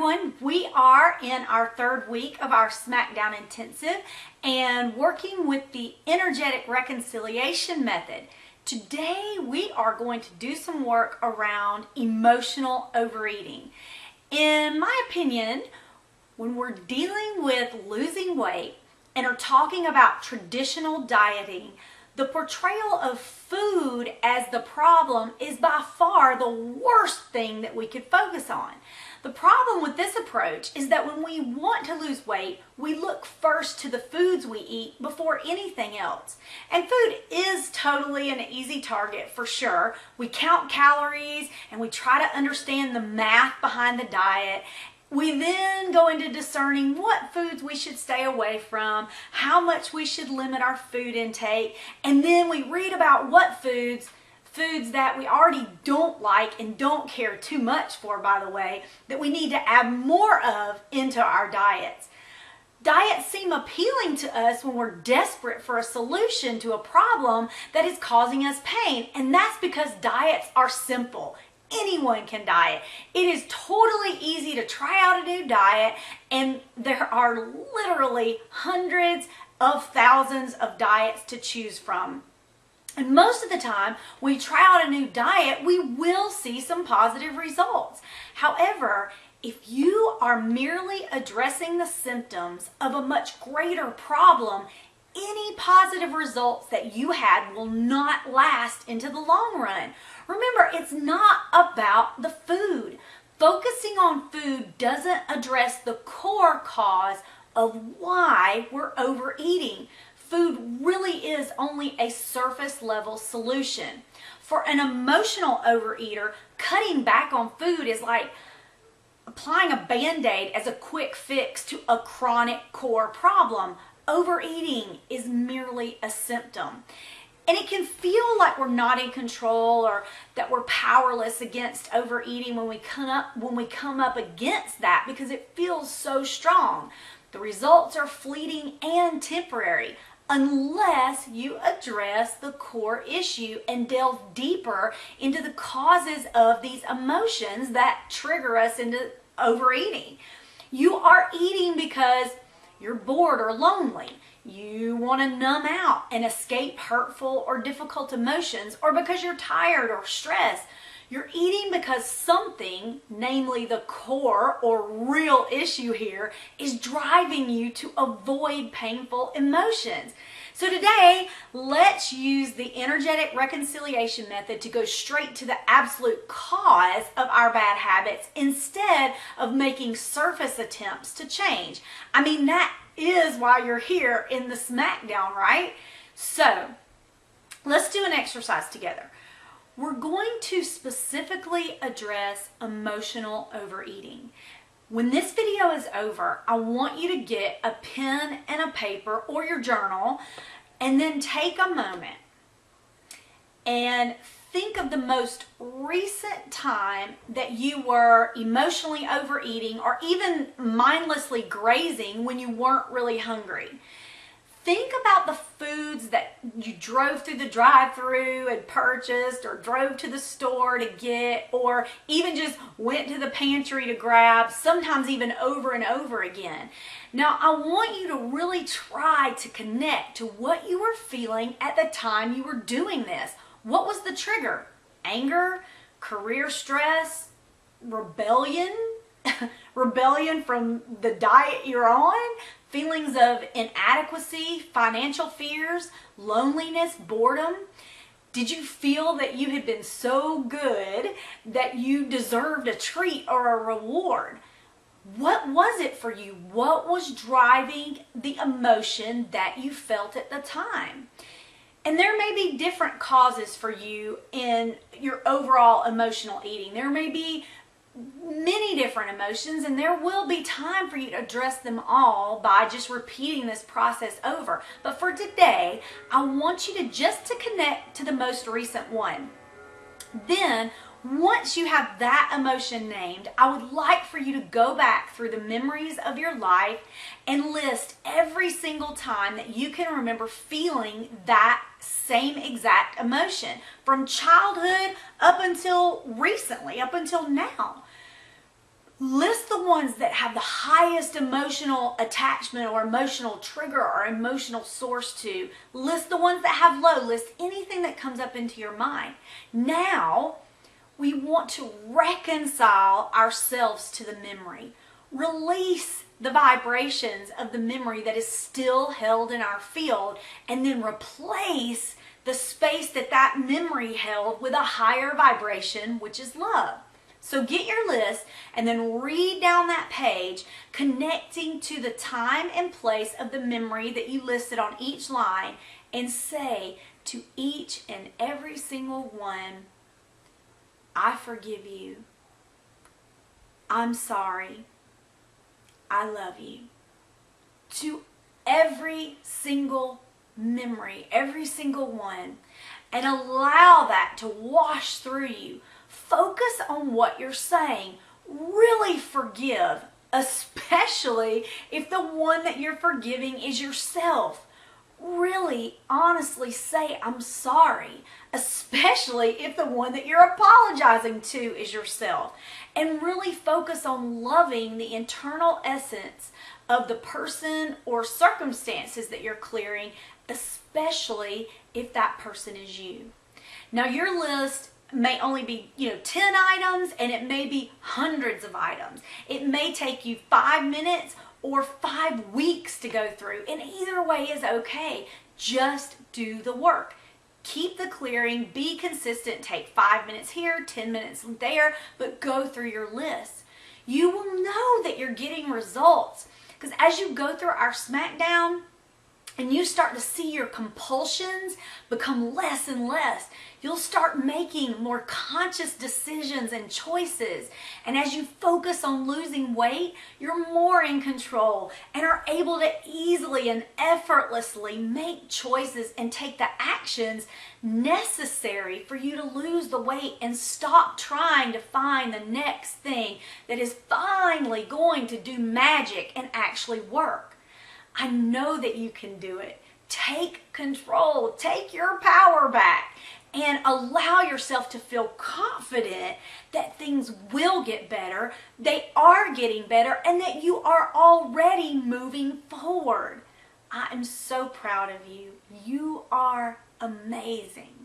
everyone. We are in our third week of our SmackDown Intensive and working with the energetic reconciliation method. Today we are going to do some work around emotional overeating. In my opinion, when we're dealing with losing weight and are talking about traditional dieting, the portrayal of food as the problem is by far the worst thing that we could focus on. The problem with this approach is that when we want to lose weight, we look first to the foods we eat before anything else. And food is totally an easy target for sure. We count calories and we try to understand the math behind the diet. We then go into discerning what foods we should stay away from, how much we should limit our food intake, and then we read about what foods that we already don't like and don't care too much for, by the way, that we need to add more of into our diets. Diets seem appealing to us when we're desperate for a solution to a problem that is causing us pain, and that's because diets are simple. Anyone can diet. It is totally easy to try out a new diet, and there are literally hundreds of thousands of diets to choose from. And most of the time, when we try out a new diet, we will see some positive results. However, if you are merely addressing the symptoms of a much greater problem, any positive results that you had will not last into the long run. Remember, it's not about the food. Focusing on food doesn't address the core cause of why we're overeating. Food really is only a surface level solution. For an emotional overeater, cutting back on food is like applying a Band-Aid as a quick fix to a chronic core problem. Overeating is merely a symptom. And it can feel like we're not in control or that we're powerless against overeating when we come up against that, because it feels so strong. The results are fleeting and temporary unless you address the core issue and delve deeper into the causes of these emotions that trigger us into overeating. You are eating because you're bored or lonely. You want to numb out and escape hurtful or difficult emotions, or because you're tired or stressed. You're eating because something, namely the core or real issue here, is driving you to avoid painful emotions. So today, let's use the energetic reconciliation method to go straight to the absolute cause of our bad habits instead of making surface attempts to change. I mean, that is why you're here in the SmackDown, right? So let's do an exercise together. We're going to specifically address emotional overeating. When this video is over, I want you to get a pen and a paper or your journal and then take a moment and think of the most recent time that you were emotionally overeating or even mindlessly grazing when you weren't really hungry. Think about the foods that you drove through the drive-thru and purchased, or drove to the store to get, or even just went to the pantry to grab, sometimes even over and over again. Now, I want you to really try to connect to what you were feeling at the time you were doing this. What was the trigger? Anger, career stress, rebellion? Rebellion from the diet you're on? Feelings of inadequacy, financial fears, loneliness, boredom? Did you feel that you had been so good that you deserved a treat or a reward? What was it for you? What was driving the emotion that you felt at the time? And there may be different causes for you in your overall emotional eating. There may be many different emotions, and there will be time for you to address them all by just repeating this process over. But for today, I want you to just connect to the most recent one. Then, once you have that emotion named, I would like for you to go back through the memories of your life and list every single time that you can remember feeling that same exact emotion, from childhood up until recently, up until now. List the ones that have the highest emotional attachment or emotional trigger or emotional source to. List the ones that have low. List anything that comes up into your mind. Now, we want to reconcile ourselves to the memory. Release the vibrations of the memory that is still held in our field, and then replace the space that that memory held with a higher vibration, which is love. So get your list and then read down that page, connecting to the time and place of the memory that you listed on each line, and say to each and every single one, I forgive you. I'm sorry. I love you. To every single memory, every single one, and allow that to wash through you. Focus on what you're saying. Really forgive, especially if the one that you're forgiving is yourself. Really, honestly say, I'm sorry, especially if the one that you're apologizing to is yourself. And really focus on loving the internal essence of the person or circumstances that you're clearing, especially if that person is you. Now, your list may only be 10 items, and it may be hundreds of items. It may take you 5 minutes or 5 weeks to go through, and either way is okay. Just do the work. Keep the clearing, be consistent, take 5 minutes here, 10 minutes there, but go through your list. You will know that you're getting results, because as you go through our SmackDown and you start to see your compulsions become less and less, you'll start making more conscious decisions and choices. And as you focus on losing weight, you're more in control and are able to easily and effortlessly make choices and take the actions necessary for you to lose the weight and stop trying to find the next thing that is finally going to do magic and actually work. I know that you can do it. Take control, take your power back, and allow yourself to feel confident that things will get better, they are getting better, and that you are already moving forward. I am so proud of you. You are amazing.